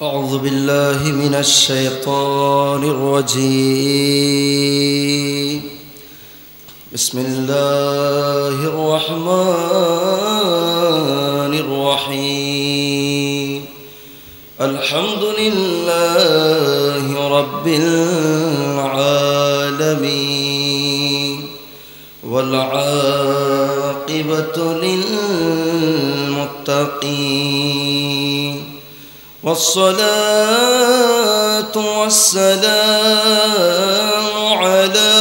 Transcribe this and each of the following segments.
أعوذ بالله من الشيطان الرجيم. بسم الله الرحمن الرحيم. الحمد لله رب العالمين والعاقبة للمتقين والصلاة والسلام على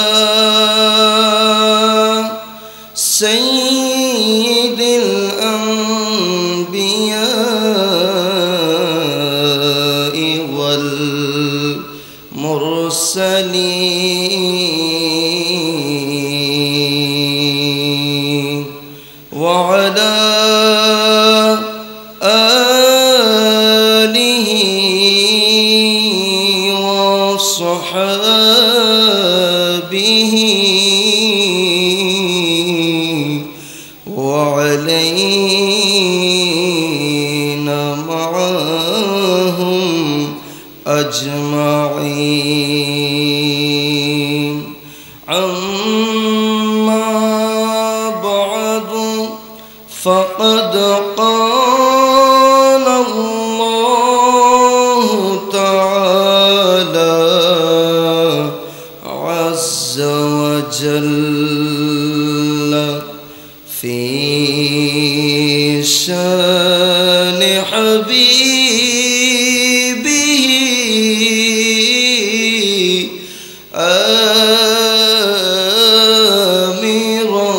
سيد الأنبياء والمرسلين وعلى آله وصحابه وعلينا معهم أجمعين. أما بعد فقد قال الله تعالى عز وجل في شان حبيبه آمرا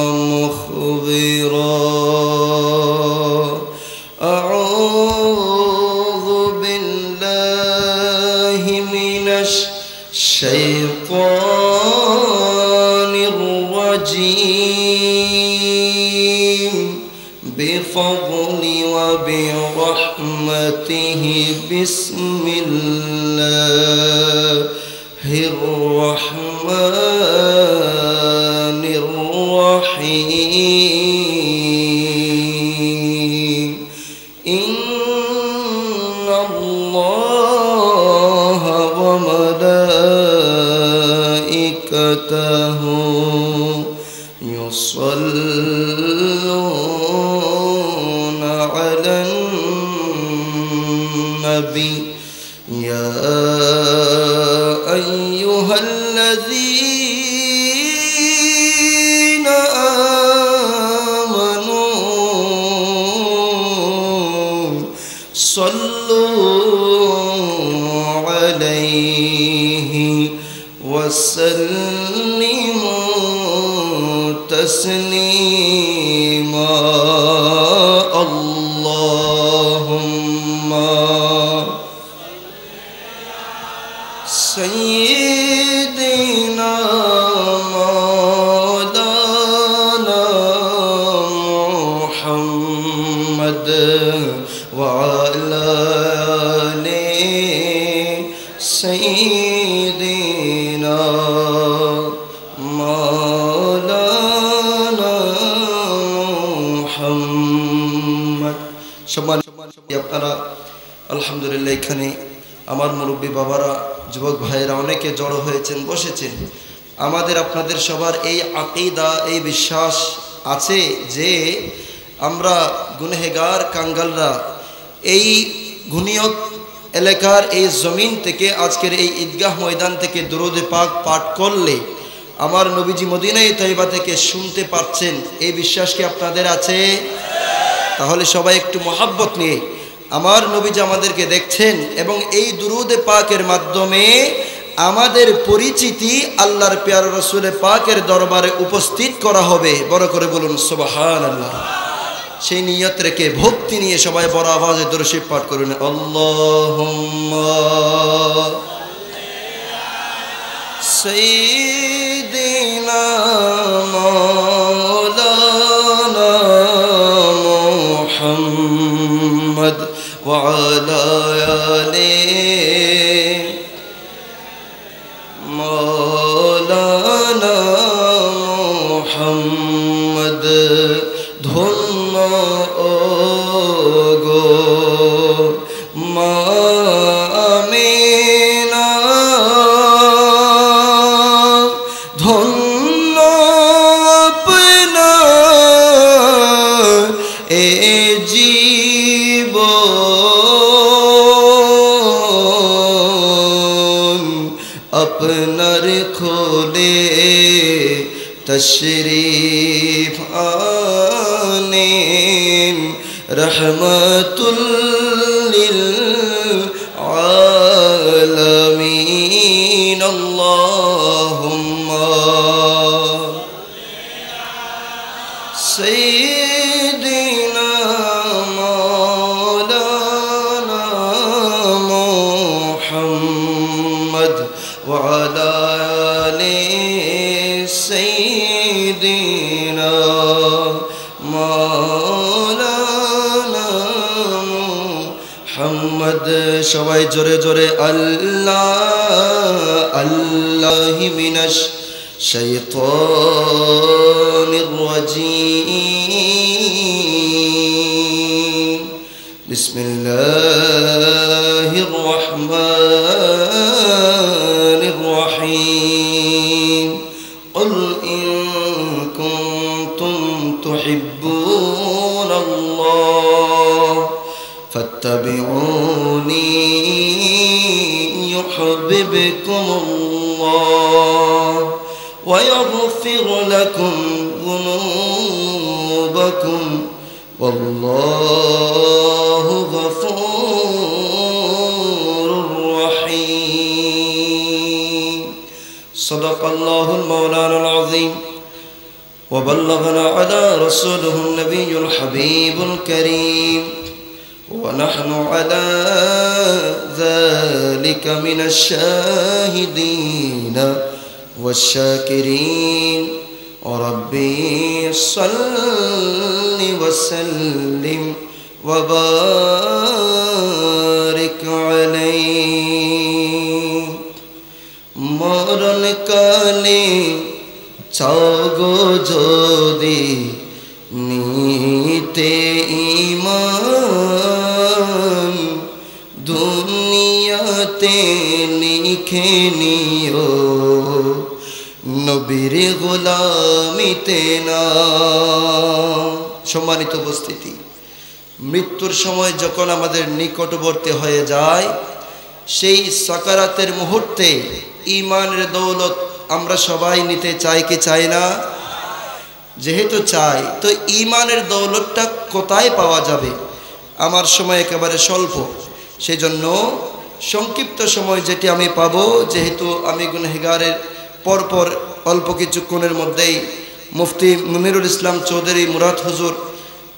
ومخبرا. أعوذ بالله من الشيطان الرجيم. بفضل وبرحمته بسم الله الرحمن الرحيم. إن الله وملائكته يصلون على النبي يا أيها الذين آمنوا صلوا عليه وسلموا تسليما. اللهم سيدنا مولانا محمد وعلى آله سيدنا مولانا محمد. আপনারা আলহামদুলিল্লাহ এখানে আমার মুরব্বী বাবারা, যুবক ভাইয়েরা অনেকে জড়ো হয়েছেন, বসেছেন। আমাদের আপনাদের সবার এই আকীদা, এই বিশ্বাস আছে যে আমরা গুনহেগার কাঙ্গালরা এই গুনিয়ত এলাকার এই জমিন থেকে, আজকের এই ঈদগাহ ময়দান থেকে দরুদে পাক পাঠ করলে আমার নবীজি মদিনায়ে তয়্যিবা থেকে শুনতে পাচ্ছেন, এই বিশ্বাস কি আপনাদের আছে? তাহলে সবাই একটু মহাব্বত নিয়ে আমার নবীজি আমাদেরকে দেখছেন এবং এই দুরুদে পাকের মাধ্যমে আমাদের পরিচিতি আল্লাহর প্যারা রাসূলে পাকের দরবারে উপস্থিত করা হবে। বড় করে বলুন সুবহানাল্লাহ। সেই নিয়ত রেখে ভক্তি নিয়ে সবাই বড় আওয়াজে দরুদ শরীফ পাঠ করুন। আল্লাহুম্মা সাইয়্যিদিনা মাওলানা মুহাম্মদ ওয়া আলা আলিহি মাওলানা মুহাম্মদ ধন্য ও গো মা আমিনা ধন্য আপনার এ জীবন আপনার খোলে তশরিফ আনেন রহমতুল লিল আলামিন আল্লাহুম্মা সাইয়্যিদিনা মাওলানা মুহাম্মদ ওয়া আলা আলি সাইয়্যিদিনা মাওলানা মুহাম্মদ সবাই জোরে জোরে আল্লাহ আল্লাহি মিনাশ শাইতানির রাজীম বিসমিল্লাহির রহমানির রহিম قل إن كنتم تحبون الله فاتبعوني يحببكم الله ويغفر لكم ذنوبكم والله غفور رحيم صدق الله المولانا العظيم وبلغنا على رسوله النبي الحبيب الكريم ونحن على ذلك من الشاهدين والشاكرين وربي صل وسلم وبارك عليه মরণ কালে চাগো যদি নিতে ঈমান দুনিয়াতে লিখে নিও নবীর গোলামিতে না। সম্মানিত উপস্থিতি, মৃত্যুর সময় যখন আমাদের নিকটবর্তী হয়ে যায় সেই সাকারাতের মুহূর্তে ঈমানের দৌলত আমরা সবাই নিতে চাই কি চাই না? যেহেতু চাই তো ঈমানের দৌলতটা কোথায় পাওয়া যাবে? আমার সময় একেবারে স্বল্প, সেজন্য সংক্ষিপ্ত সময় যেটি আমি পাবো, যেহেতু আমি গুনহেগারের পরপর অল্প কিছুক্ষণের মধ্যেই মুফতি মুনিরুল ইসলাম চৌধুরী মুরাদ হুজুর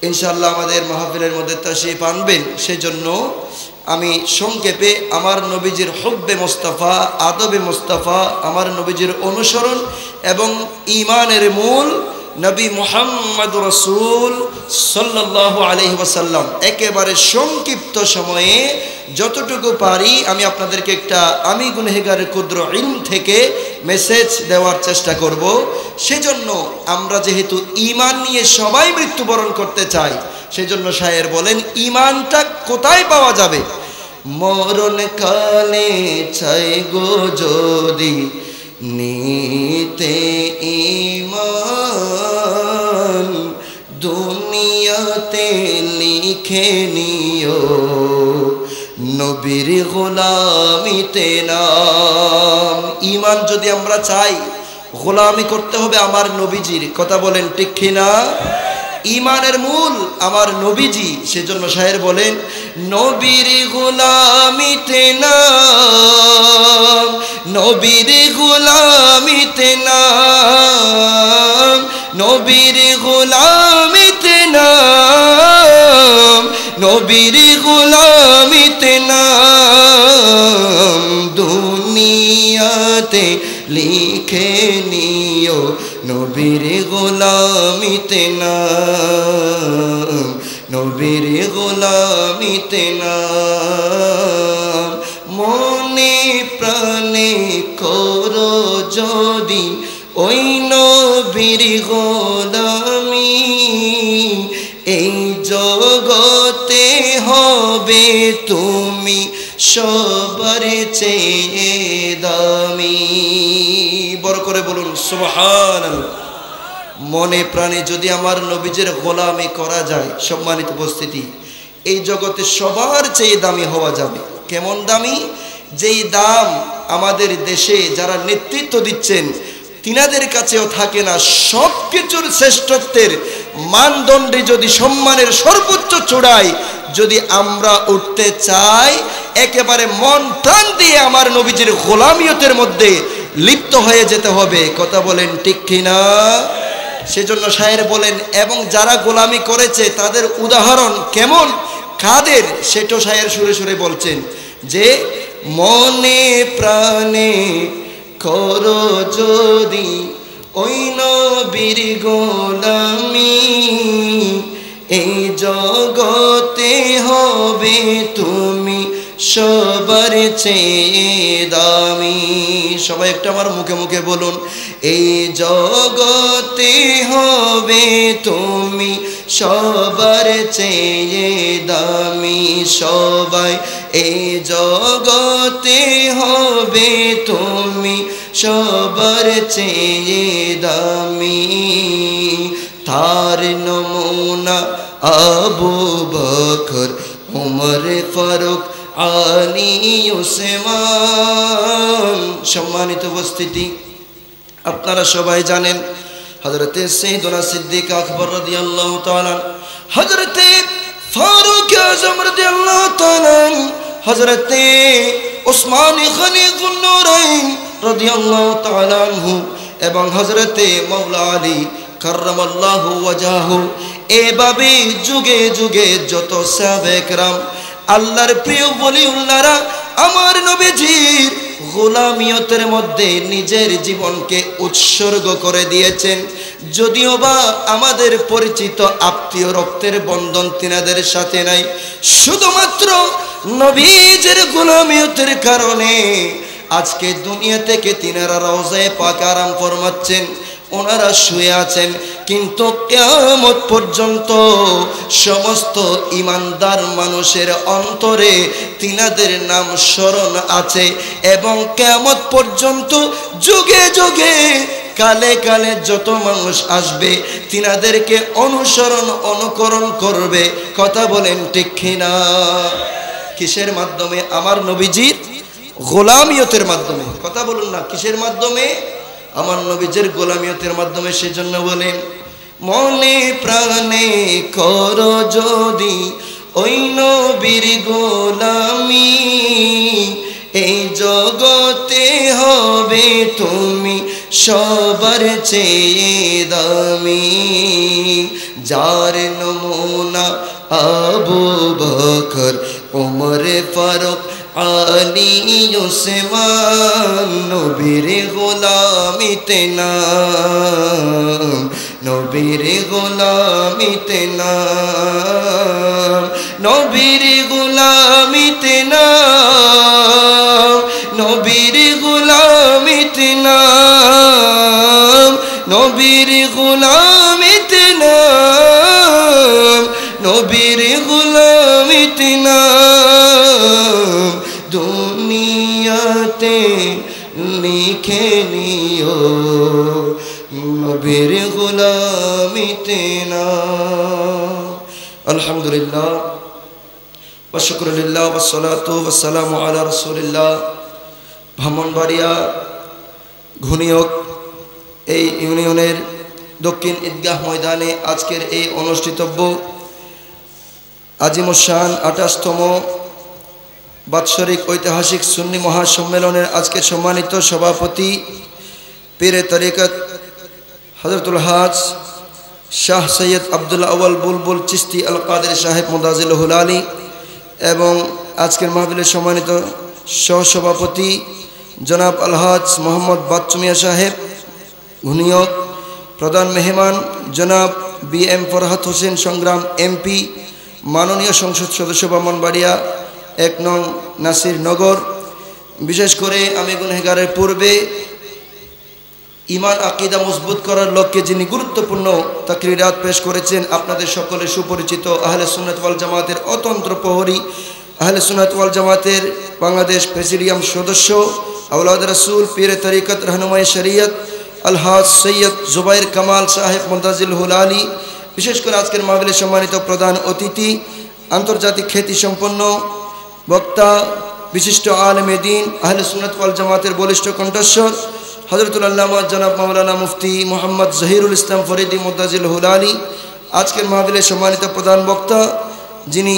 ইনশাআল্লাহ আমাদের মাহফিলের মধ্যে তাশরীফ আনবেন, সেজন্য আমি সংক্ষেপে আমার নবীজির হুব্বে মুস্তাফা, আদবে মুস্তাফা, আমার নবীজির অনুসরণ এবং ঈমানের মূল নবী মুহাম্মদ রাসূল সাল্লাল্লাহু আলাইহি ওয়াসাল্লাম একেবারে সংক্ষিপ্ত সময়ে যতটুকু পারি আমি আপনাদেরকে একটা আমি গুনহেগারের ক্ষুদ্র ইলম থেকে মেসেজ দেওয়ার চেষ্টা করব। সেজন্য আমরা যেহেতু ঈমান নিয়ে সবাই মৃত্যুবরণ করতে চাই, সেজন্য শায়ের বলেন ঈমানটা কোথায় পাওয়া যাবে? মরণ কালে চাই গো যদি নিতে ঈমান দুনিয়াতে লিখে নিও নবীর গোলামিতে নাম। ঈমান যদি আমরা চাই, গোলামি করতে হবে আমার নবীজির। কথা বলেন ঠিক কিনা? ঈমানের মূল আমার নবীজি, সেজন্য শায়ের বলেন নবীর গোলামিতে নাম, নবীর গোলামিতে নাম, নবীর গোলামিতে নাম, নবীর গোলামিতে নাম দুনিয়াতে লিখে নিও নবীর গোলামিতে নাম, নবীর গোলামিতে নাম। মনে প্রাণে করো যদি ওই নবীর গোলামি, এই জগতে হয় হবে তুমি সবার চেয়ে দামি। বড় করে বলুন সুবহানাল্লাহ। মনে প্রাণে যদি আমার নবীজির গোলামি করা যায়, সম্মানিত উপস্থিতি, এই জগতে সবার চেয়ে দামি হওয়া যাবে। কেমন দামি? যেই দাম আমাদের দেশে যারা নেতৃত্ব দিচ্ছেন তিনাদের কাছেও থাকে না। সব কিছুর শ্রেষ্ঠত্বের মানদণ্ডে যদি সম্মানের সর্বোচ্চ চূড়ায় যদি আমরা উঠতে চাই, একেবারে মন প্রাণ দিয়ে আমার নবীজির গোলামিয়তের মধ্যে লিপ্ত হয়ে যেতে হবে। কথা বলেন ঠিক কিনা? সেজন্য শায়ের বলেন, এবং যারা গোলামি করেছে তাদের উদাহরণ কেমন, কাদের, সেটাও শায়ের সুরে সুরে বলছেন যে মনে প্রাণে করো যদি ওই নবীর গোলামি, এই জগতে হবে তুমি সবার চেয়ে দামি। সবাই একটা আমার মুখে মুখে বলুন, এই জগতে হবে তুমি সবার চেয়ে দামি। সবাই এই জগতে হবে তুমি সবার চেয়ে দামি। তার নমুনা আবু বকর, উমর ফারুক, আলী, উসমান। সম্মানিত উপস্থিতি, আপনারা সবাই জানেন হযরতে সাইয়েদুনা সিদ্দিক আকবর রাদিয়াল্লাহু তাআলা, হযরতে ফারুক আযম রাদিয়াল্লাহু তাআলা, হযরতে উসমান গনি যুন্নুরাইন রাদিয়াল্লাহু তাআলা আনহু এবং হযরতে মাওলা আলী কাররামাল্লাহু ওয়াজহাহু, এভাবে যুগে যুগে যত সাহাবায়ে কেরাম আল্লাহর প্রিয় ওলিউল্লাহরা আমার নবীজির গোলামিয়তের মধ্যে নিজের জীবনকে উৎসর্গ করে দিয়েছেন। যদিও বা আমাদের পরিচিত আত্মীয় রক্তের বন্ধন তিনাদের সাথে নাই, শুধুমাত্র নবীজির গোলামিয়তের কারণে আজকে দুনিয়া থেকে তিনারা রওজায়ে পাক আরাম ফরমাচ্ছেন, ওনারা শুয়ে আছেন। কিন্তু কিয়ামত পর্যন্ত সমস্ত ইমানদার মানুষের অন্তরে তিনাদের নাম স্মরণ আছে, এবং কিয়ামত পর্যন্ত যুগে যুগে কালে কালে যত মানুষ আসবে তিনাদেরকে অনুসরণ অনুকরণ করবে। কথা বলেন ঠিক কিনা? কিসের মাধ্যমে? আমার নবীজির গোলামিয়তের মাধ্যমে। কথা বলুন না, কিসের মাধ্যমে? আমার নবীজির গোলামিয়তের মাধ্যমে। সেজন্য বলেন, মনে প্রাণে করো যদি ওই নবীর গোলামি, এই জগতে হবে তুমি সবার চেয়ে দামি। যার নমুনা আবু বকর, উমর ফারুক, আলী, উসমান, নবীর গোলামিতে নাম, নবীর গোলামিতে নাম, নবীর গোলামিতে নাম, নবীর গোলামিতে নাম, নবীর গোলামিতে নাম, নবীর গোলামিতে নাম। দুনিয়াতে লিখে নিও নবীর গোলামিতে নাম। আলহামদুলিল্লাহ ওয়া শুকরুলিল্লাহ ওয়া সলাতু ওয়া সালামু আলা রাসূলিল্লাহ। ব্রাহ্মণবাড়িয়া ঘুনিয়ক এই ইউনিয়নের দক্ষিণ ঈদগাহ ময়দানে আজকের এই অনুষ্ঠিতব্য আজিমুশান 28তম বাৎসরিক ঐতিহাসিক সুন্নি মহাসম্মেলনের আজকে সম্মানিত সভাপতি পীরে তরিকত হযরতুল হাজ শাহ সৈয়দ আব্দুল আউয়াল বুলবুল চিশতি আল কাদের সাহেব মুদাজিলুল আলী এবং আজকের মাহফিলের সম্মানিত সহসভাপতি জনাব আলহাজ মোহাম্মদ বাচ্চু মিয়া সাহেব ঘুনিয়ক, প্রধান মেহমান জনাব BM ফরহাদ হোসেন সংগ্রাম MP, মাননীয় সংসদ সদস্য ব্রাহ্মণবাড়িয়া 1 নং নাসির নগর। বিশেষ করে আমি গুনহেগারের পূর্বে ঈমান আকীদা মজবুত করার লক্ষ্যে যিনি গুরুত্বপূর্ণ তাকরিরাত পেশ করেছেন, আপনাদের সকলের সুপরিচিত আহলে সুন্নাত ওয়াল জামাতের অতন্ত্র প্রহরী, আহলে সুন্নাত ওয়াল জামাতের বাংলাদেশ প্রেসিডিয়াম সদস্য, আওলাদ রাসূল, পীর তরিকত, रहनुমায়ে শরীয়ত আলহাজ সৈয়দ জুবাইর কামাল সাহেব মুনতাজিল হুলালি, বিশেষ করে আজকের মাহফিলের সম্মানিত প্রধান অতিথি, আন্তর্জাতিক খ্যাতিসম্পন্ন বক্তা, বিশিষ্ট আলেমে দ্বীন, আহলে সুন্নাত ওয়াল জামাতের বলিষ্ঠ কণ্ঠস্বর হযরতুল আল্লামা জনাব মাওলানা মুফতি মোহাম্মদ জহিরুল ইসলাম ফরিদি মুনতাজিল হুলালি, আজকের মাহফিলের সম্মানিত প্রধান বক্তা, যিনি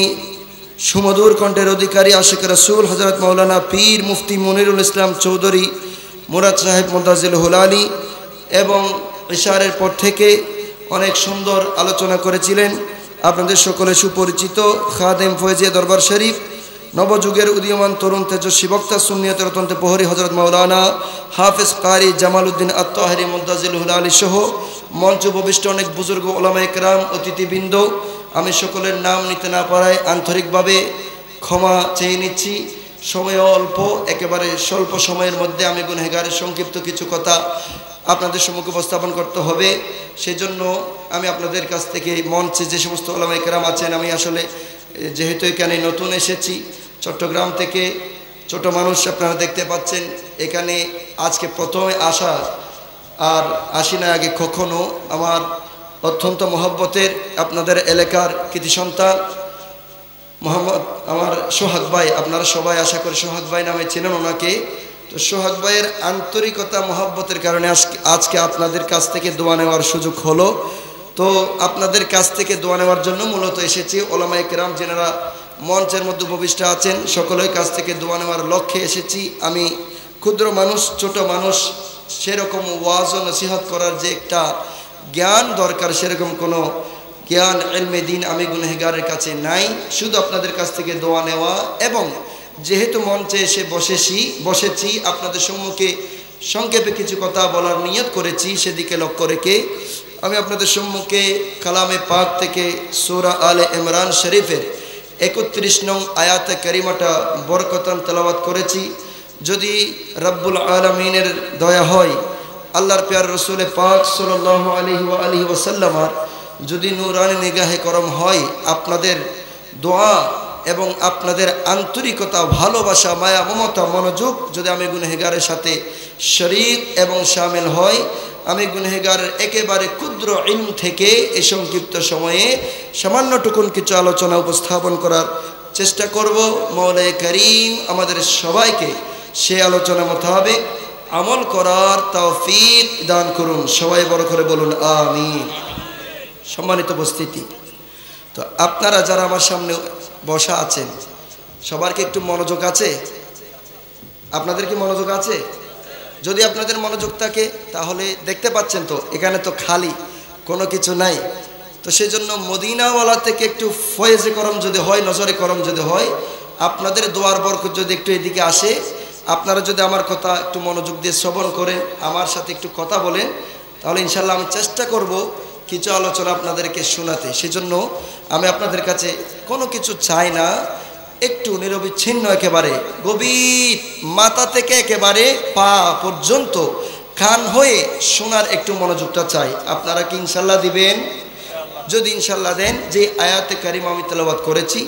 সুমধুর কণ্ঠের অধিকারী আশিক রাসূল হযরত মাওলানা পীর মুফতি মনিরুল ইসলাম চৌধুরী মুরাদ সাহেব মুনতাজিল হুলালি, এবং ইশারের পর থেকে অনেক সুন্দর আলোচনা করেছিলেন আপনাদের সকলে সুপরিচিত খাদেম ফয়জিয়া দরবার শরীফ, নবযুগের উদীয়মান তরুণ তেজস্বী বক্তা, সুন্নিয়তের অত্যন্ত প্রহরী হযরত মাওলানা হাফেজ কারি জামালউদ্দিন আত-তাহেরি মুনতাজিল হুলালি সহ মঞ্চ উপবিষ্ট অনেক বুজুর্গ ওলামায়ে কেরাম, অতিথিবৃন্দ, আমি সকলের নাম নিতে না পারায় আন্তরিকভাবে ক্ষমা চেয়ে নিচ্ছি। সময় অল্প, একেবারে স্বল্প সময়ের মধ্যে আমি গুনহেগারের সংক্ষিপ্ত কিছু কথা আপনাদের সম্মুখে উপস্থাপন করতে হবে। সেজন্য আমি আপনাদের কাছ থেকে মঞ্চে যে সমস্ত ওলামায়ে কেরাম আছেন, আমি আসলে যেহেতু এখানে নতুন এসেছি চট্টগ্রাম থেকে, ছোট মানুষ আপনারা দেখতে পাচ্ছেন, এখানে আজকে প্রথমে আসা, আর আসি না আগে কখনো। আমার অত্যন্ত মহব্বতের আপনাদের এলাকার কৃতি সন্তান মোহাম্মদ আমার সোহাগ ভাই, আপনারা সবাই আশা করি সোহাগ ভাই নামে চেনেন ওনাকে। তো সোহাগ ভাইয়ের আন্তরিকতা মহব্বতের কারণে আজকে আপনাদের কাছ থেকে দোয়া নেওয়ার সুযোগ হলো। তো আপনাদের কাছ থেকে দোয়া নেওয়ার জন্য মূলত এসেছি। ওলামায়ে কেরাম যারা মঞ্চের মধ্যে উপবিষ্ট আছেন, সকলের কাছ থেকে দোয়া নেওয়ার লক্ষ্যে এসেছি। আমি ক্ষুদ্র মানুষ, ছোট মানুষ, সেরকম ওয়াজ ও নসিহত করার যে একটা জ্ঞান দরকার, সেরকম কোনো জ্ঞান ইলমে দ্বীন আমি গুনহেগারের কাছে নাই। শুধু আপনাদের কাছ থেকে দোয়া নেওয়া, এবং যেহেতু মঞ্চে এসে বসেছি আপনাদের সম্মুখে সংক্ষেপে কিছু কথা বলার নিয়ত করেছি, সেদিকে লক্ষ্য রেখে আমি আপনাদের সম্মুখে কালামে পাক থেকে সূরা আলে ইমরান শরীফের 31 নং আয়াতে কারিমাটা বরকতান তেলাওয়াত করেছি। যদি রব্বুল আলামিনের দয়া হয়, আল্লাহর প্যার রসুল পাক সাল্লাল্লাহু আলাইহি ওয়াসাল্লামার যদি নূরানি নিগাহে করম হয়, আপনাদের দোয়া এবং আপনাদের আন্তরিকতা, ভালোবাসা, মায়া, মমতা, মনোযোগ যদি আমি গুনহেগারের সাথে শরীক এবং শামিল হয়, আমি গুনহেগারের একেবারে ক্ষুদ্র ইলম থেকে এই সংক্ষিপ্ত সময়ে সামান্যটুকুন কিছু আলোচনা উপস্থাপন করার চেষ্টা করব। মওলায়ে কারীম আমাদের সবাইকে সে আলোচনা মোতাবেক আমল করার তৌফিক দান করুন। সবাই বড় করে বলুন আমিন। সম্মানিত উপস্থিতি, তো আপনারা যারা আমার সামনে বসা আছেন, সবার কি একটু মনোযোগ আছে? আপনাদের কি মনোযোগ আছে? যদি আপনাদের মনোযোগ থাকে তাহলে দেখতে পাচ্ছেন তো এখানে তো খালি, কোনো কিছু নাই। তো সেজন্য মদিনাওয়ালা থেকে একটু ফয়েজে করম যদি হয়, নজরে করম যদি হয়, আপনাদের দোয়ার বরকত যদি একটু এদিকে আসে, আপনারা যদি আমার কথা একটু মনোযোগ দিয়ে শ্রবণ করেন, আমার সাথে একটু কথা বলেন, তাহলে ইনশাল্লাহ আমি চেষ্টা করব কিছু আলোচনা আপনাদেরকে শোনাতে। সেজন্য আমি আপনাদের কাছে কোনো কিছু চাই না, একটু নিরবিচ্ছিন্ন, একেবারে গভীর মাথা থেকে একেবারে পা পর্যন্ত কান হয়ে শোনার একটু মনোযোগটা চাই। আপনারা কি ইনশাল্লাহ দিবেন? যদি ইনশাল্লাহ দেন, যে আয়াতে কারিমা আমি তেলাওয়াত করেছি,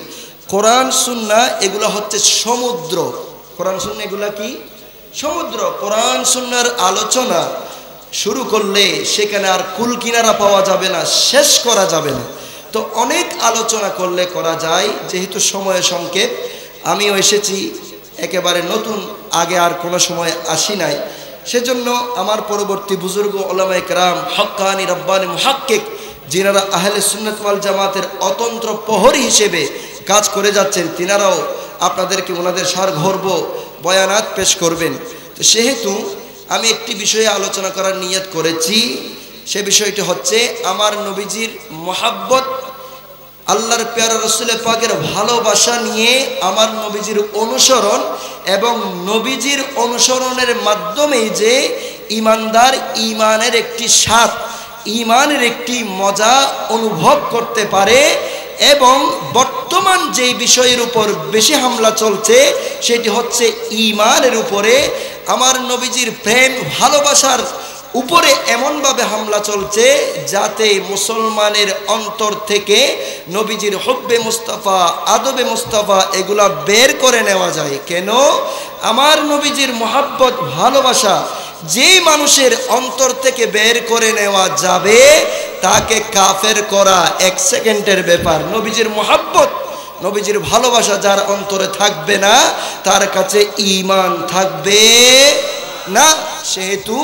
কোরআন সুন্নাহ এগুলো হচ্ছে সমুদ্র। কোরআন সুন্নাহ এগুলা কি? সমুদ্র। কোরআন সুন্নাহর আলোচনা শুরু করলে সেখানে আর কুল কিনারা পাওয়া যাবে না, শেষ করা যাবে না। তো অনেক আলোচনা করলে করা যায়, যেহেতু সময় সংক্ষেপ, আমিও এসেছি একেবারে নতুন, আগে আর কোনো সময় আসি নাই। সেজন্য আমার পরবর্তী বুজুর্গ ওলামায়ে কেরাম, হক্কানি রব্বানি মুহাক্কিক, যিনারা আহলে সুন্নাত ওয়াল জামাতের অতন্ত্র প্রহরী হিসেবে কাজ করে যাচ্ছেন, তিনারাও আপনাদেরকে ওনাদের সারগর্ভ বয়ানাত পেশ করবেন। তো সেহেতু আমি একটি বিষয়ে আলোচনা করার নিয়ত করেছি। সে বিষয়টি হচ্ছে আমার নবীজির মহাব্বত, আল্লাহর প্যারা রসুলের পাকের ভালোবাসা নিয়ে আমার নবীজির অনুসরণ, এবং নবীজির অনুসরণের মাধ্যমেই যে ইমানদার ইমানের একটি স্বাদ, ইমানের একটি মজা অনুভব করতে পারে। এবং বর্তমান যেই বিষয়ের উপর বেশি হামলা চলছে সেটি হচ্ছে ইমানের উপরে। আমার নবীজির প্রেম ভালোবাসার উপরে এমনভাবে হামলা চলছে যাতে মুসলমানের অন্তর থেকে নবীজির হুব্বে মুস্তাফা, আদবে মুস্তাফা এগুলা বের করে নেওয়া যায়। কেন? আমার নবীজির মোহাব্বত, ভালোবাসা যেই মানুষের অন্তর থেকে বের করে নেওয়া যাবে তাকে কাফের করা 1 সেকেন্ডের ব্যাপার। নবীজির মোহাব্বত, নবীজির ভালোবাসা যার অন্তরে থাকবে না তার কাছে ঈমান থাকবে না। সেহেতু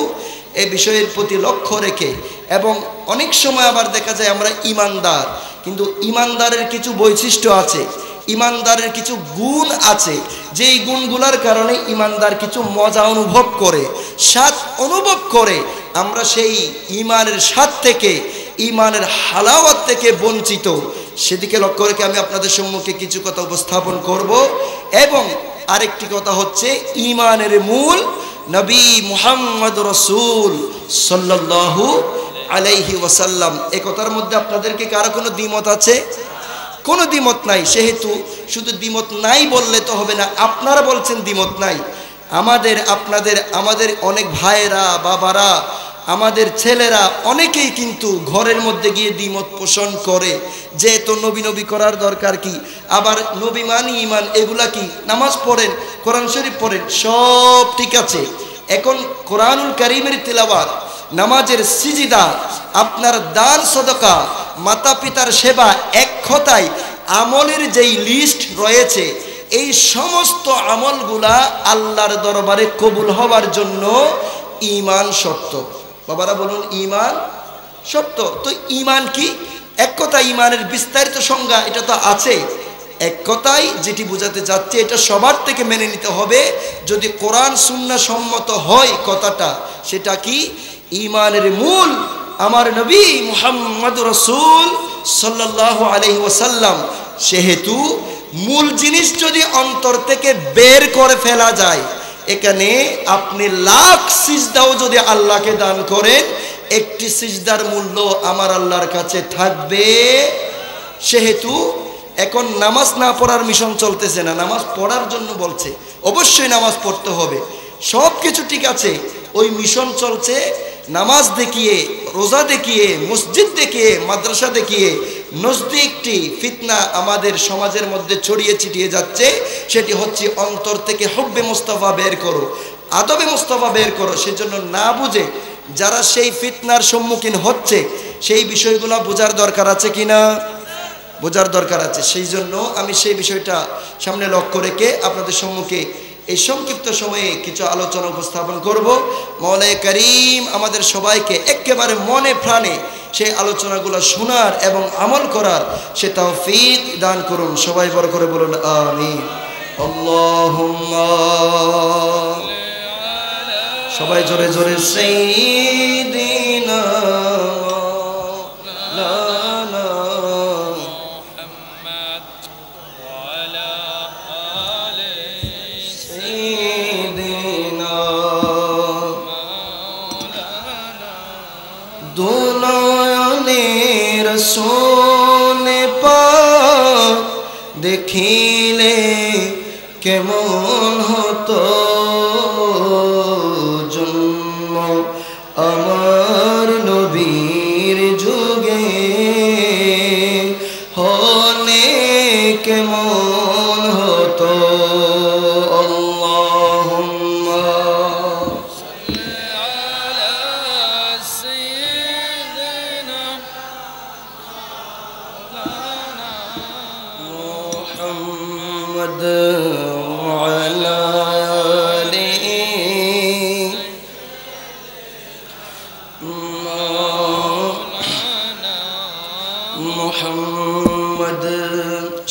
এই বিষয়ের প্রতি লক্ষ্য রেখে, এবং অনেক সময় আবার দেখা যায় আমরা ঈমানদার, কিন্তু ঈমানদারের কিছু বৈশিষ্ট্য আছে, ঈমানদারের কিছু গুণ আছে, যেই গুণগুলোর কারণে ঈমানদার কিছু মজা অনুভব করে, স্বাদ অনুভব করে। আমরা সেই ঈমানের স্বাদ থেকে, ঈমানের হালাওয়াত থেকে বঞ্চিত। সেদিকে লক্ষ্য রেখে আমি আপনাদের সম্মুখে কিছু কথা উপস্থাপন করব। এবং আরেকটি কথা হচ্ছে ঈমানের মূল নবী মুহাম্মদ রাসূল সাল্লাল্লাহু আলাইহি ওয়াসাল্লাম। এই কথার মধ্যে আপনাদেরকে কারো কোনো দ্বিমত আছে? কোনো দ্বিমত নাই। সেহেতু শুধু দ্বিমত নাই বললে তো হবে না, আপনারা বলছেন দ্বিমত নাই। আমাদের অনেক ভাইয়েরা, বাবারা, আমাদের ছেলেরা অনেকেই কিন্তু ঘরের মধ্যে গিয়ে দ্বিমত পোষণ করে যে তো নবী নবী করার দরকার কি, আবার নবী মানি ঈমান, এগুলা কি? নামাজ পড়েন, কোরআন শরীফ পড়েন, সব ঠিক আছে। এখন কোরআনুল কারীমের তিলাওয়াত, নামাজের সিজদা, আপনার দান সদকা, মাতা পিতার সেবা, এক কথায় আমলের যেই লিস্ট রয়েছে, এই সমস্ত আমলগুলা আল্লাহর দরবারে কবুল হওয়ার জন্য ঈমান শর্ত। বাবারা বলুন, ঈমান শর্ত। তো ঈমান কি? এক কথা ঈমানের বিস্তারিত সংজ্ঞা এটা তো আছে। এক কথায় যেটি বোঝাতে যাচ্ছে, এটা সবার থেকে মেনে নিতে হবে যদি কোরআন সুন্নাহ সম্মত হয় কথাটা। সেটা কি? ঈমানের মূল আমার নবী মুহাম্মদ রাসূল সাল্লাল্লাহু আলাইহি ওয়াসাল্লাম। সেহেতু মূল জিনিস যদি অন্তর থেকে বের করে ফেলা যায়, এখানে আপনি লাখ সিজদাও যদি আল্লাহকে দান করেন, একটি সিজদার মূল্য আমার আল্লাহর কাছে থাকবে। সেহেতু এখন নামাজ না পড়ার মিশন চলতেছে না, নামাজ পড়ার জন্য বলছে, অবশ্যই নামাজ পড়তে হবে, সব কিছু ঠিক আছে। ওই মিশন চলছে নামাজ দেখিয়ে, রোজা দেখিয়ে, মসজিদ দেখিয়ে, মাদ্রাসা দেখিয়ে। নজদিকটি ফিতনা আমাদের সমাজের মধ্যে ছড়িয়ে ছিটিয়ে যাচ্ছে, সেটি হচ্ছে অন্তর থেকে হুব্বে মুস্তাফা বের করো, আদবে মুস্তাফা বের করো। সেজন্য না বুঝে যারা সেই ফিতনার সম্মুখীন হচ্ছে, সেই বিষয়গুলো বোঝার দরকার আছে কিনা? বোঝার দরকার আছে। সেই জন্য আমি সেই বিষয়টা সামনে লক্ষ্য রেখে আপনাদের সম্মুখে এই সংক্ষিপ্ত সময়ে কিছু আলোচনা উপস্থাপন করব। মওলাই কারীম আমাদের সবাইকে একেবারে মনে প্রাণে সেই আলোচনাগুলো শোনার এবং আমল করার সে তৌফিক দান করুন। সবাই বড় করে বলুন আমিন। আল্লাহুম্মা, সবাই জোরে জোরে সাইয়্যিদিনা সোনে পাক দেখিলে কেমন হতো জন্ম আমার নবীর যুগে, হলে কেমন হতো।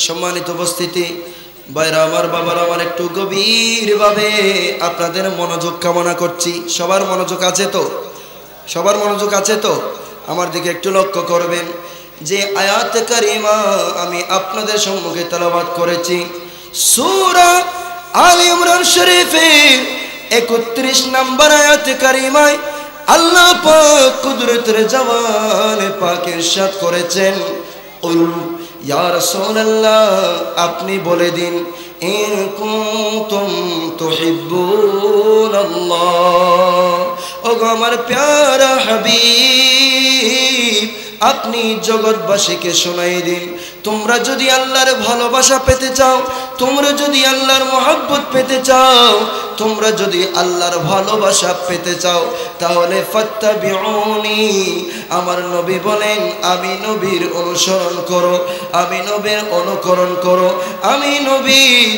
সম্মানিত উপস্থিতি, ভাইরা আমার, বাবারা আমার, একটু গভীরভাবে আপনাদের মনোযোগ কামনা করছি। সবার মনোযোগ আছে তো? সবার মনোযোগ আছে তো? আমার দিকে একটু লক্ষ্য করবেন। যে আয়াত কারিমা আমি আপনাদের সম্মুখে তেলাওয়াত করেছি, সূরা আলে ইমরান শরীফের 31 নম্বর আয়াত কারিমায় আল্লাহ পাক কুদরতের জওয়ানে পাক ইরশাদ করেছেন, কুল ইয়া রাসূলুল্লাহ, আপনি বলে দিন, ইন কুনতুম তুহিব্বুনাল্লাহ, ওগো আমার প্যারা হাবিব আপনি জগৎবাসীকে শোনাই দিন, তোমরা যদি আল্লাহর ভালোবাসা পেতে চাও, তোমরা যদি আল্লাহর মহব্বত পেতে চাও, তোমরা যদি আল্লাহর ভালোবাসা পেতে চাও, তাহলে ফাত্তাবিউনি, আমার নবী বলেন আমি নবীর অনুসরণ করো, আমি নবীর অনুকরণ করো। আমি নবীর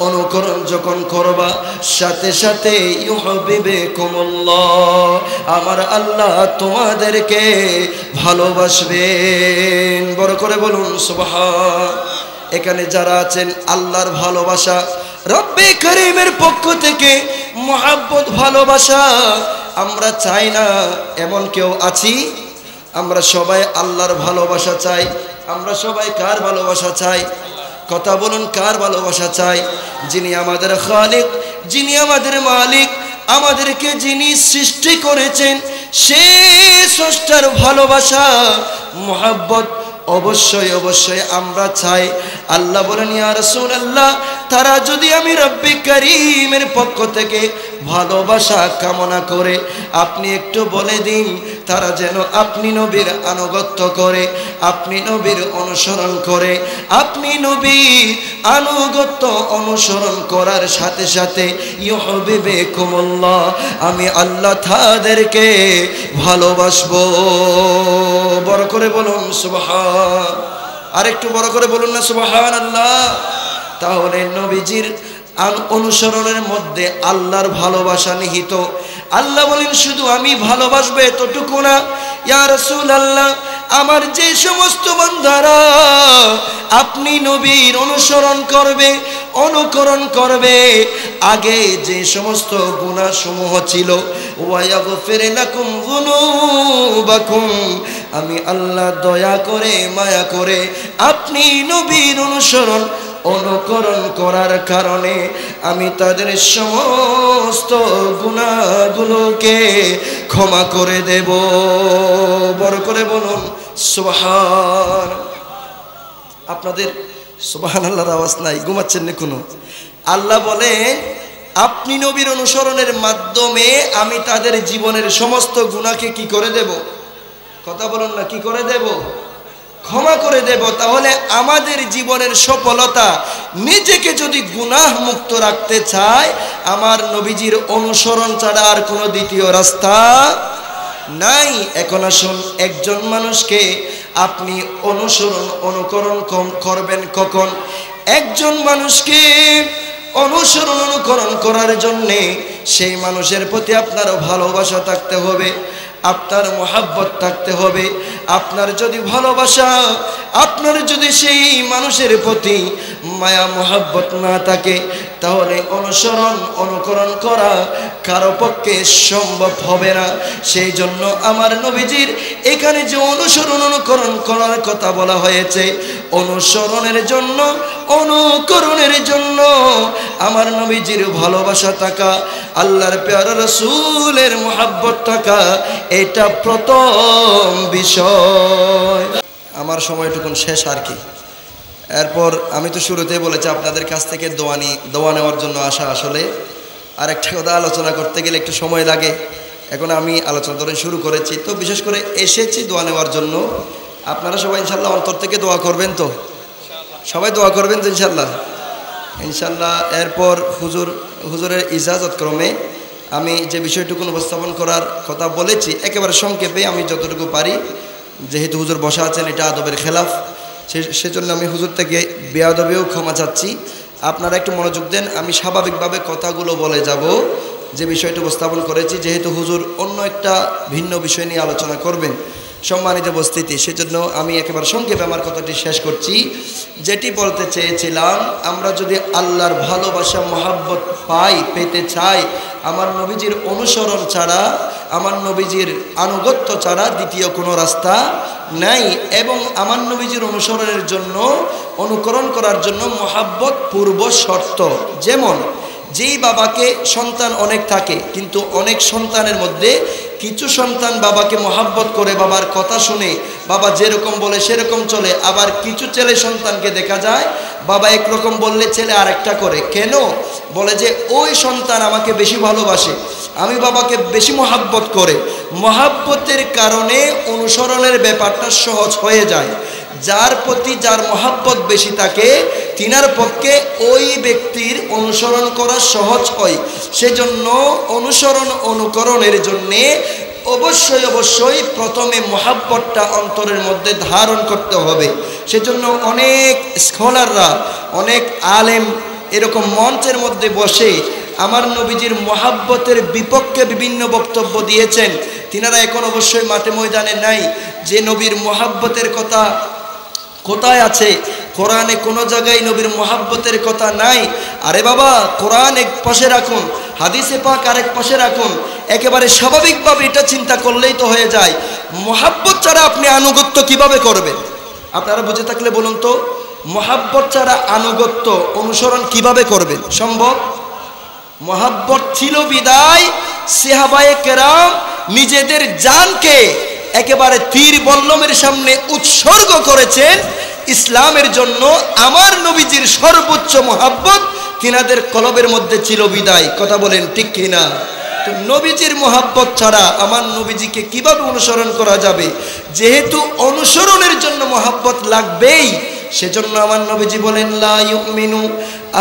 অনুকরণ যখন করবা, সাথে সাথে ইউহিব্বুকুমুল্লাহ, আমার আল্লাহ তোমাদেরকে ভালোবাসবেন। বড় করে বলুন সুবহান। এখানে যারা আছেন আল্লাহর ভালোবাসা, রব্বে করিমের পক্ষ থেকে মহব্বত ভালোবাসা আমরা চাই না এমন কেউ আছি? আমরা সবাই আল্লাহর ভালোবাসা চাই। আমরা সবাই কার ভালোবাসা চাই? কথা বলুন, কার ভালোবাসা চাই? যিনি আমাদের খালিক, যিনি আমাদের মালিক, আমাদেরকে যিনি সৃষ্টি করেছেন, সেই স্রষ্টার ভালোবাসা মহব্বত অবশ্যই অবশ্যই আমরা চাই। আল্লাহ বলেন ইয়া রাসূলুল্লাহ, তারা যদি আমি রব্বে করিমের পক্ষ থেকে ভালোবাসা কামনা করে, আপনি একটু বলে দিন তারা যেন আপনি নবীর আনুগত্য করে, আপনি নবীর অনুসরণ করে। আপনি নবীর আনুগত্য অনুসরণ করার সাথে সাথে ইউহিব্বুকুমুল্লাহ, আমি আল্লাহ তাদেরকে ভালোবাসবো। বড় করে বলুন সুবহান। আরেকটু বড় করে বলুন না সুবহানাল্লাহ। তাহলে নবীজির অনুসরণের মধ্যে আল্লাহর ভালোবাসা নিহিত। আল্লাহ বলেন শুধু আমি ভালোবাসবো এতটুকু না, ইয়া রাসূলুল্লাহ আমার যে সমস্ত বান্দারা আপনি নবীর অনুসরণ করবে, অনুকরণ করবে, আগে যে সমস্ত গুনাহ সমূহ ছিল, ওয়ায়াগফির লাকুম যুনুবাকুম, আমি আল্লাহ দয়া করে মায়া করে আপনি নবীর অনুকরণ করার কারণে আমি তাদের সমস্ত গুনাহগুলোকে ক্ষমা করে দেব। বড় করে বলুন সুবহান। আপনাদের সুবহানাল্লাহর আওয়াজ নাই, ঘুমাচ্ছেন না কোনো? আল্লাহ বলেন আপনি নবীর অনুসরণের মাধ্যমে আমি তাদের জীবনের সমস্ত গুনাহকে কি করে দেব? কথা বলুন না, কি করে দেব? ক্ষমা করে দেব। তাহলে আমাদের জীবনের সফলতা, নিজেকে যদি গুনাহ মুক্ত রাখতে চায়, আমার নবীজির অনুসরণ ছাড়া আর কোনো দ্বিতীয় রাস্তা নাই। এখন আসুন, একজন মানুষকে আপনি অনুকরণ করবেন কখন? একজন মানুষকে অনুকরণ করার জন্যে সেই মানুষের প্রতি আপনার ভালোবাসা থাকতে হবে, আপনার মহব্বত থাকতে হবে। আপনার যদি ভালোবাসা, আপনার যদি সেই মানুষের প্রতি মায়া মহব্বত না থাকে, তাহলে অনুকরণ করা কারো পক্ষে সম্ভব হবে না। সেই জন্য আমার নবীজির এখানে যে অনুকরণ করার কথা বলা হয়েছে, অনুকরণের জন্য আমার নবীজির ভালোবাসা থাকা, আল্লাহর প্যারা রাসূলের মহব্বত থাকা, এটা প্রথম বিষয়। আমার সময়টুকুন শেষ আর কি। এরপর আমি তো শুরুতেই বলেছি আপনাদের কাছ থেকে দোয়া নেওয়ার জন্য আসা। আসলে আর একটা কথা, আলোচনা করতে গেলে একটু সময় লাগে। এখন আমি আলোচনা ধরে শুরু করেছি, তো বিশেষ করে এসেছি দোয়া নেওয়ার জন্য। আপনারা সবাই ইনশাল্লাহ অন্তর থেকে দোয়া করবেন তো? সবাই দোয়া করবেন তো ইনশাল্লাহ? ইনশাল্লাহ। এরপর হুজুরের ইজাজত ক্রমে আমি যে বিষয়টুকু উপস্থাপন করার কথা বলেছি একেবারে সংক্ষেপে আমি যতটুকু পারি, যেহেতু হুজুর বসা আছেন, এটা আদবের খেলাফ, সেজন্য আমি হুজুর থেকে বেয়াদবেও ক্ষমা চাচ্ছি। আপনারা একটু মনোযোগ দেন, আমি স্বাভাবিকভাবে কথাগুলো বলে যাব যে বিষয়টা উপস্থাপন করেছি, যেহেতু হুজুর অন্য একটা ভিন্ন বিষয় নিয়ে আলোচনা করবেন। সম্মানিত উপস্থিতি, সেজন্য আমি একেবারে সংক্ষেপে আমার কথাটি শেষ করছি। যেটি বলতে চেয়েছিলাম, আমরা যদি আল্লাহর ভালোবাসা মহব্বত পেতে চাই, আমার নবীজির অনুসরণ ছাড়া, আমার নবীজির আনুগত্য ছাড়া দ্বিতীয় কোনো রাস্তা নাই। এবং আমার নবীজির অনুকরণ করার জন্য মহব্বত পূর্ব শর্ত। যেমন যেই বাবাকে সন্তান অনেক থাকে, কিন্তু অনেক সন্তানের মধ্যে কিছু সন্তান বাবাকে মহাব্বত করে, বাবার কথা শুনে, বাবা যেরকম বলে সেরকম চলে। আবার কিছু ছেলে সন্তানকে দেখা যায় বাবা একরকম বললে ছেলে আরেকটা করে। কেন? বলে যে ওই সন্তান আমাকে বেশি ভালোবাসে, আমি বাবাকে বেশি মহাব্বত করে। মহাব্বতের কারণে অনুসরণের ব্যাপারটা সহজ হয়ে যায়। যার প্রতি যার মহাব্বত বেশি থাকে তিনার পক্ষে ওই ব্যক্তির অনুসরণ করা সহজ হয়। সেজন্য অনুসরণ অনুকরণের জন্যে অবশ্যই অবশ্যই প্রথমে মহাব্বতটা অন্তরের মধ্যে ধারণ করতে হবে। সেজন্য অনেক স্কলাররা, অনেক আলেম এরকম মঞ্চের মধ্যে বসে আমার নবীজির মহাব্বতের বিপক্ষে বিভিন্ন বক্তব্য দিয়েছেন। তিনারা এখন অবশ্যই মাঠে ময়দানে নাই। যে নবীর মহাব্বতের কথা কোথায় আছে? কোরআনে কোনো জায়গায় নবীর মহাব্বতের কথা নাই। আরে বাবা, কোরআন এক পাশে রাখুন, হাদিসে পাক আরেক পাশে রাখুন। একেবারে স্বাভাবিকভাবে এটা চিন্তা করলেই তো হয়ে যায়। মহাব্বত ছাড়া আপনি আনুগত্য কিভাবে করবেন? আপনারা বুঝে থাকলে বলুন তো, মহাব্বত ছাড়া আনুগত্য অনুসরণ কিভাবে করবেন? সম্ভব? মহাব্বত ছিল বিদায় সাহাবায়ে কেরাম নিজেদের জানকে একেবারে তীর বল্লমের সামনে উৎসর্গ করেছেন ইসলামের জন্য। আমার নবীজির সর্বোচ্চ মহাব্বত তিনাদের কলবের মধ্যে ছিল বিদায়। কথা বলেন ঠিক কিনা? তো নবীজির মহাব্বত ছাড়া আমার নবীজিকে কিভাবে অনুসরণ করা যাবে? যেহেতু অনুসরণের জন্য মহাব্বত লাগবেই, সেজন্য আমার নবীজি বলেন, লা ইউমিনু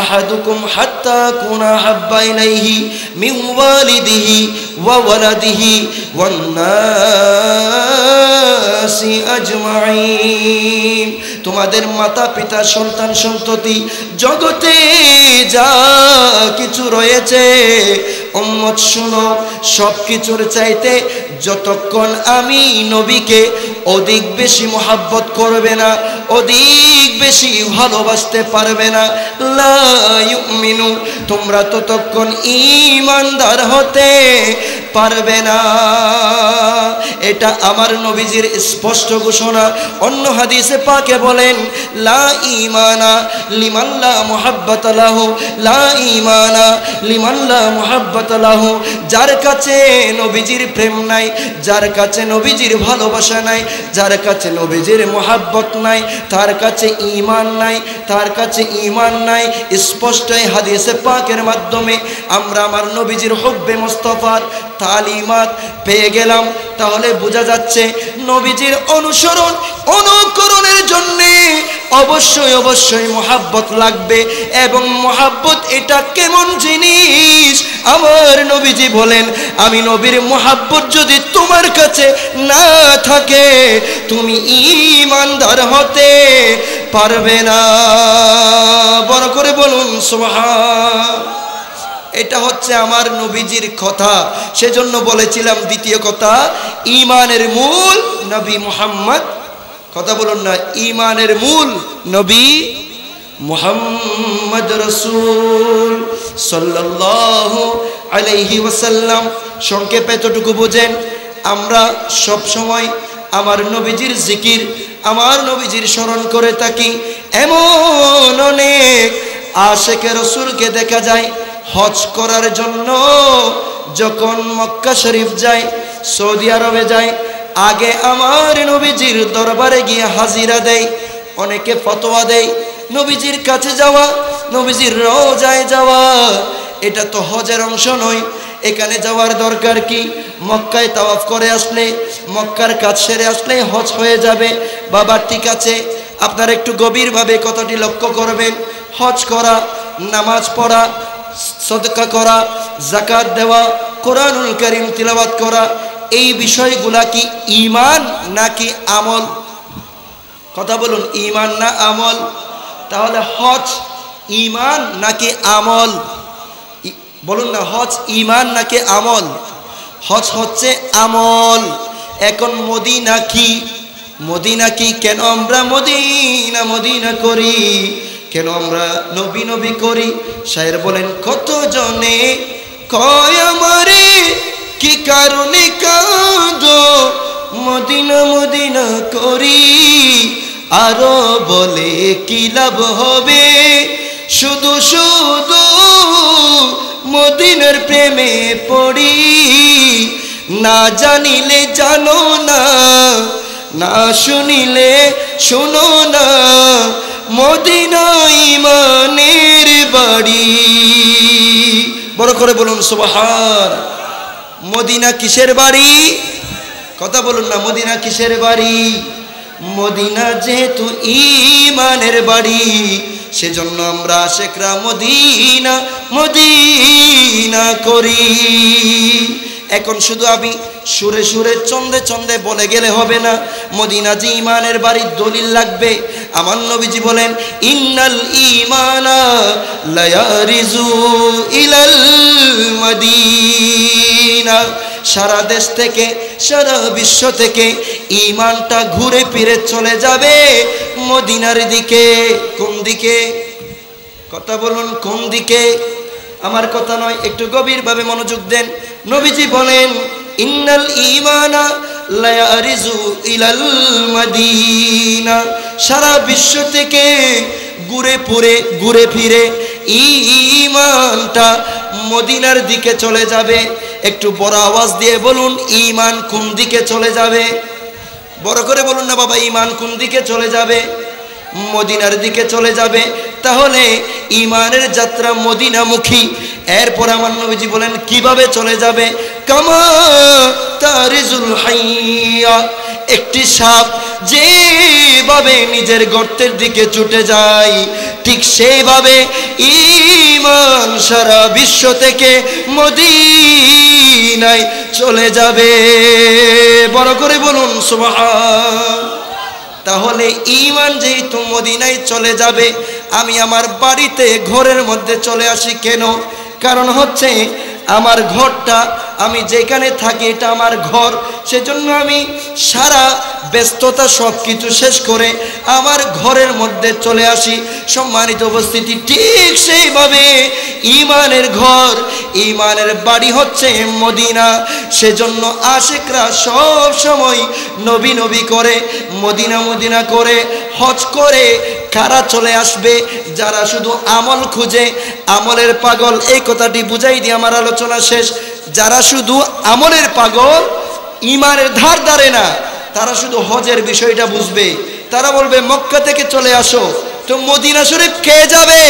আহাদুকুম হাত্তা কুনা হাব্বা ইলাইহি মিন ওয়ালিদিহি ওয়া ওয়ালাদিহি ওয়ান নাসি আজমাইন। তোমাদের মাতা পিতা, সন্তান সন্ততি, জগতে যা কিছু রয়েছে, উম্মত শুনো, সব কিছুর চাইতে যতক্ষণ আমি নবীকে অধিক বেশি মহাব্বত করবে না, অধিক বেশি ভালোবাসতে পারবে না, লা ইউমিনু, তোমরা ততক্ষণ ঈমানদার হতে পারবে না। এটা আমার নবীজির স্পষ্ট ঘোষণা। অন্য হাদিসে পাকে বলেন, লা ঈমানা লিমান লা মুহাব্বাতা লাহু, লা ঈমানা লিমান লা মুহাব্বাতা লাহু। যার কাছে নবীজির প্রেম নাই, যার কাছে নবীজির ভালোবাসা নাই, যার কাছে নবীজির মুহাব্বত নাই, তার কাছে ঈমান নাই, তার কাছে ঈমান নাই। স্পষ্ট এই হাদিসে পাকের মাধ্যমে আমরা আমার নবীজির হুব্বে মুস্তাফার তালিমাত পেয়ে গেলাম। তাহলে বোঝা যাচ্ছে নবীজির অনুসরণ অনুকরণের জন্য অবশ্যই অবশ্যই মহাব্বত লাগবে। এবং মহাব্বত এটা কেমন জিনিস? আমার নবীজি বলেন, আমি নবীর মহাব্বত যদি তোমার কাছে না থাকে, তুমি ঈমানদার হতে পারবে না। বড় করে বলুন সুবহান। এটা হচ্ছে আমার নবীজির কথা। সেজন্য বলেছিলাম দ্বিতীয় কথা, ঈমানের মূল নবী মুহাম্মদ। কথা বলুন না, ঈমানের মূল নবী মুহাম্মদ রাসূল সাল্লাল্লাহু আলাইহি ওয়াসাল্লাম। সংক্ষেপে এতটুকু বোঝেন, আমরা সব সময় আমার নবীজির জিকির, আমার নবীজির স্মরণ করে থাকি। এমন অনেক আশিকে রাসূলকে দেখা যায় হজ করার জন্য যখন মক্কা শরীফ যায়, সৌদি আরবে যায়, আগে আমার নবীজির দরবারে গিয়ে হাজিরা দেয়। অনেকে ফতোয়া দেয় নবীজির কাছে যাওয়া, নবীজির রওজায় যাওয়া এটা তো হজের অংশ নয়, এখানে যাওয়ার দরকার কি? মক্কায় তাওয়াফ করে আসলে, মক্কার কাজ সেরে আসলে হজ হয়ে যাবে। বাবা ঠিক আছে, আপনারা একটু গভীরভাবে কথাটি লক্ষ্য করবেন। হজ করা, নামাজ পড়া, সদকা করা, যাকাত দেওয়া, কোরআনুল কারীম তিলাওয়াত করা, এই বিষয়গুলা কি ঈমান নাকি আমল? কথা বলুন, ঈমান না আমল? তাহলে হজ ঈমান নাকি আমল? বলুন না, হজ ঈমান নাকি আমল? হজ হচ্ছে আমল। এখন মদিনা কি? মদিনা কি? কেন আমরা মদিনা মদিনা করি? কেন আমরা নবী নবী করি? শায়ের বলেন, কত জনে কয় আমারে কি কারণে কাঁদো মদিনা মদিনা করি, আরো বলে কি লাভ হবে শুধু শুধু মদিনার প্রেমে পড়ি না জানিলে জানো না না শুনিলে শোনো না মদিনা ইমানের বাড়ি বড় করে বলুন সুবহান মদিনা কিসের বাড়ি কথা বলুন না মদিনা কিসের বাড়ি মদিনা যেহেতু ইমানের বাড়ি সেজন্য আমরা আশিকরা মদিনা মদিনা করি এখন শুধু আমি সুরে সুরে চন্দে চন্দে বলে গেলে হবে না মদিনা যে ইমানের বাড়ির দলিল লাগবে আমার নবীজি বলেন ইন্নাল ঈমানা লা ইয়ারিজু ইলাল মদিনা সারা দেশ থেকে সারা বিশ্ব থেকে ঈমানটা ঘুরে ফিরে চলে যাবে মদিনার দিকে কোন দিকে কথা বলুন কোন দিকে আমার কথা নয় একটু গভীরভাবে মনোযোগ দেন নবীজি বলেন ইন্নাল ঈমানা লা ইয়ারিজু ইলাল মদিনা সারা বিশ্ব থেকে ঘুরে ফিরে ঈমানটা মদিনার দিকে চলে যাবে একটু বড় আওয়াজ দিয়ে বলুন ঈমান কোন দিকে চলে যাবে বড় করে বলুন না বাবা ঈমান কোন দিকে চলে যাবে মদিনার দিকে চলে যাবে তাহলে ঈমানের যাত্রা মদিনামুখী এরপর আমার নবীজি বলেন কিভাবে চলে যাবে কামা তারিজুল হাইয়া একটি সাপ যেভাবে নিজের গর্তের দিকে ছুটে যায় ঠিক সেইভাবে ঈমান সারা বিশ্ব থেকে মদিনায় চলে যাবে বড় করে বলুন সুবহান তাহলে ঈমান যেহেতু মদিনায় চলে যাবে আমি আমার বাড়িতে ঘরের মধ্যে চলে আসি কেন কারণ হচ্ছে আমার ঘরটা আমি যেখানে থাকি এটা আমার ঘর সেজন্য আমি সারা ব্যস্ততা সব কিছু শেষ করে আমার ঘরের মধ্যে চলে আসি সম্মানিত উপস্থিতি ঠিক সেইভাবে ঈমানের ঘর ঈমানের বাড়ি হচ্ছে মদিনা সেজন্য আশিকরা সব সময় নবী নবী করে মদিনা মদিনা করে হজ করে কারা চলে আসবে যারা শুধু আমল খুঁজে আমলের পাগল এই কথাটি বুঝাই দিয়ে আমার আলোচনা শেষ যারা শুধু আমলের পাগল ঈমানের ধার ধারে না তারা শুধু হজের বিষয়টা বুঝবে তারা বলবে মক্কা থেকে চলে আসো তো মদিনা শরীফ কে যাবে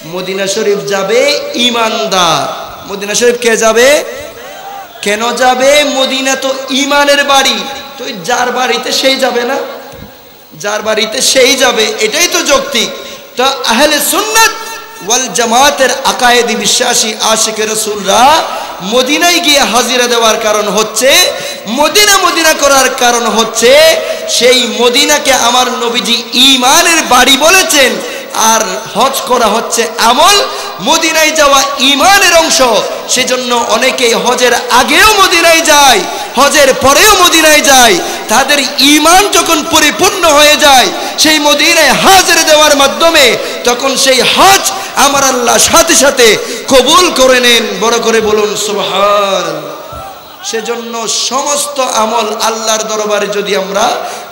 মদিনা শরীফ যাবে ঈমানদার মদিনা শরীফ কে যাবে কেন যাবে মদিনা তো ঈমানের বাড়ি তো যার বাড়িতে সেই যাবে না যার বাড়িতে সেই যাবে এটাই তো যৌক্তিক তো আহলে সুন্নাত ওয়াল জামাতের আকায়েদি বিশ্বাসী আশিকে রাসূলরা মদিনায় গিয়ে হাজিরা দেওয়ার কারণ হচ্ছে মদিনা মদিনা করার কারণ হচ্ছে সেই মদিনাকে আমার নবীজি ঈমানের বাড়ি বলেছেন আর হজ করা হচ্ছে আমল মদিনায় যাওয়া ঈমানের অংশ সেজন্য অনেকেই হজের আগেও মদিনায় যায় হজের পরেও মদিনায় যায় তাদের ঈমান যখন পরিপূর্ণ হয়ে যায় সেই মদিনায় হাজিরা দেওয়ার মাধ্যমে তখন সেই হজ আমার আল্লাহ সাথে সাথে কবুল করে নেন বড় করে বলুন সুবহানাল্লাহ সেজন্য সমস্ত আমল আল্লাহর দরবারে যদি আমরা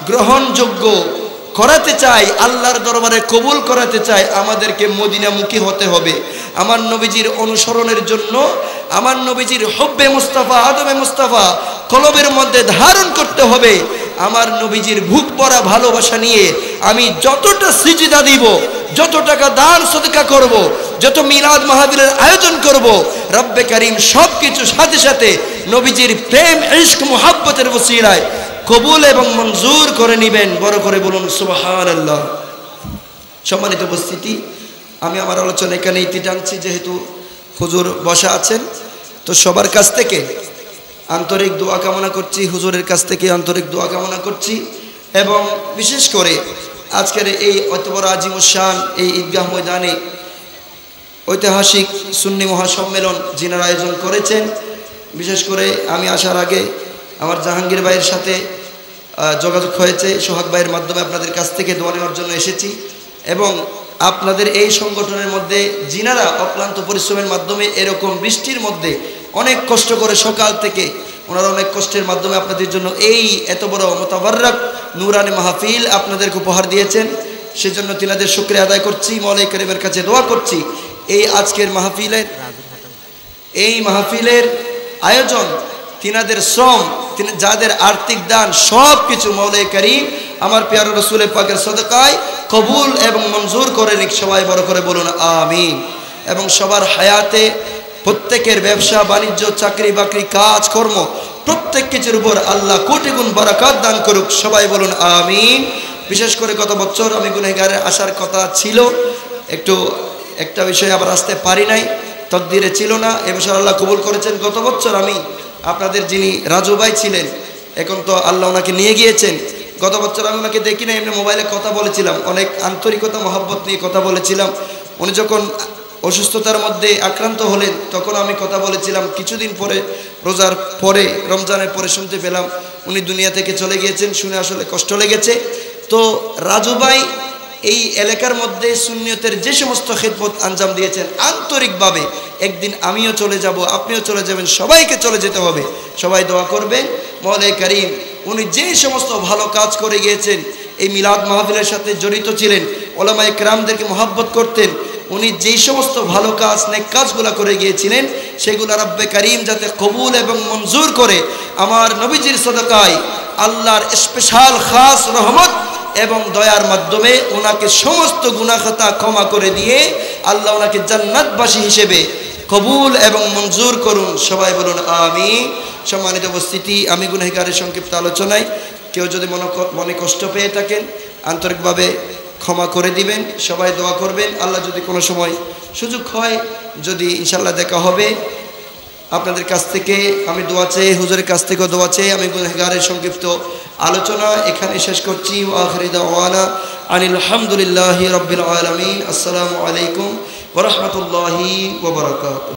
গ্রহণযোগ্য করাতে চাই আল্লাহর দরবারে কবুল করাতে চাই আমাদেরকে মদিনামুখী হতে হবে আমার নবীজির অনুসরণের জন্য আমার নবীজির হুব্বে মুস্তাফা আদমে মুস্তাফা কলবের মধ্যে ধারণ করতে হবে আমার নবীজির বুক ভরা ভালোবাসা নিয়ে আমি যতটা সিজদা দিব যত টাকা দান সদকা করব যত মিলাদ মাহফিলের আয়োজন করব রব্বে কারীম সবকিছু সাথে সাথে নবীজির প্রেম ইশক মুহাব্বতের ওসিলায় কবুল এবং মঞ্জুর করে নেবেন বড় করে বলুন সুবহানাল্লাহ সম্মানিত উপস্থিতি আমি আমার আলোচনা এখানে ইতি টানছি যেহেতু হুজুর বসা আছেন তো সবার কাছ থেকে আন্তরিক দোয়া কামনা করছি হুজুরের কাছ থেকে আন্তরিক দোয়া কামনা করছি এবং বিশেষ করে আজকের এই অত বড় আজিমুস শান এই ঈদগাহ ময়দানে ঐতিহাসিক সুন্নি মহাসম্মেলন যিনারা আয়োজন করেছেন বিশেষ করে আমি আসার আগে আমার জাহাঙ্গীর ভাইয়ের সাথে যোগাযোগ হয়েছে সোহাগ ভাইয়ের মাধ্যমে আপনাদের কাছ থেকে দোয়া নেওয়ার জন্য এসেছি এবং আপনাদের এই সংগঠনের মধ্যে যিনারা অক্লান্ত পরিশ্রমের মাধ্যমে এরকম বৃষ্টির মধ্যে অনেক কষ্ট করে সকাল থেকে ওনারা অনেক কষ্টের মাধ্যমে আপনাদের জন্য এই এত বড় মুতাবাররাক নূরানি মাহফিল আপনাদেরকে উপহার দিয়েছেন সেজন্য তিনাদের শুকরিয়া আদায় করছি মওলাই কারীমের কাছে দোয়া করছি এই আজকের মাহফিলের এই মাহফিলের আয়োজন, তিনাদের শ্রম, যাদের আর্থিক দান, সব কিছু মওলাই কারীম আমার প্যারা রাসূলের পাকের সদকায় কবুল এবং মঞ্জুর করে নিক। সবাই বড় করে বলুন আমিন। এবং সবার হায়াতে প্রত্যেকের ব্যবসা বাণিজ্য, চাকরি বাকরি, কাজ কর্ম, প্রত্যেক কিছুর উপর আল্লাহ কোটি গুণ বারাকাত দান করুক। সবাই বলুন আমিন। বিশেষ করে গত বছর আমি গুনাহগারে আসার কথা ছিল, একটা বিষয় আবার আসতে পারি নাই, তকদিরে ছিল না। এবছর আল্লাহ কবুল করেছেন। গত বছর আমি আপনাদের যিনি রাজু ভাই ছিলেন, এখন তো আল্লাহ ওনাকে নিয়ে গিয়েছেন, গত বছর আমি ওনাকে দেখি না, এমনি মোবাইলে কথা বলেছিলাম, অনেক আন্তরিকতা মহব্বত নিয়ে কথা বলেছিলাম। উনি যখন অসুস্থতার মধ্যে আক্রান্ত হলেন তখন আমি কথা বলেছিলাম। কিছুদিন পরে, রোজার পরে, রমজানের পরে শুনতে পেলাম উনি দুনিয়া থেকে চলে গিয়েছেন। শুনে আসলে কষ্ট লেগেছে। তো রাজু ভাই এই এলাকার মধ্যে সুন্নিয়তের যে সমস্ত খেদমত আঞ্জাম দিয়েছেন আন্তরিকভাবে, একদিন আমিও চলে যাব, আপনিও চলে যাবেন, সবাইকে চলে যেতে হবে। সবাই দোয়া করবেন মওলাই কারীম উনি যে সমস্ত ভালো কাজ করে গিয়েছেন, এই মিলাদ মাহফিলের সাথে জড়িত ছিলেন, ওলামায়ে কেরামদেরকে মহব্বত করতেন, উনি যেই সমস্ত ভালো কাজ, নেক কাজগুলো করে গিয়েছিলেন সেগুলো রব্বে কারীম যাতে কবুল এবং মঞ্জুর করে আমার নবীজির সদকায় আল্লাহর স্পেশাল খাস রহমত এবং দয়ার মাধ্যমে ওনাকে সমস্ত গুনাহ খাতা ক্ষমা করে দিয়ে আল্লাহ ওনাকে জান্নাতবাসী হিসেবে কবুল এবং মঞ্জুর করুন। সবাই বলুন আমিন। সম্মানিত উপস্থিতি, আমি গুনাহগারের সংক্ষিপ্ত আলোচনায় কেউ যদি মনে কষ্ট পেয়ে থাকেন আন্তরিকভাবে ক্ষমা করে দিবেন। সবাই দোয়া করবেন, আল্লাহ যদি কোনো সময় সুযোগ হয়, যদি ইনশাল্লাহ দেখা হবে আপনাদের কাছ থেকে, আমি দোয়া চেয়ে, হুজুরের কাছ থেকেও দোয়া চেয়ে আমি গুনাহগারের সংক্ষিপ্ত আলোচনা এখানে শেষ করছি। ওয়া আখিরু দাওয়ানা আনিল হামদুলিল্লাহি রাব্বিল আলামিন। আসসালামু আলাইকুম ওয়া রাহমাতুল্লাহি ওয়া বারাকাতুহু।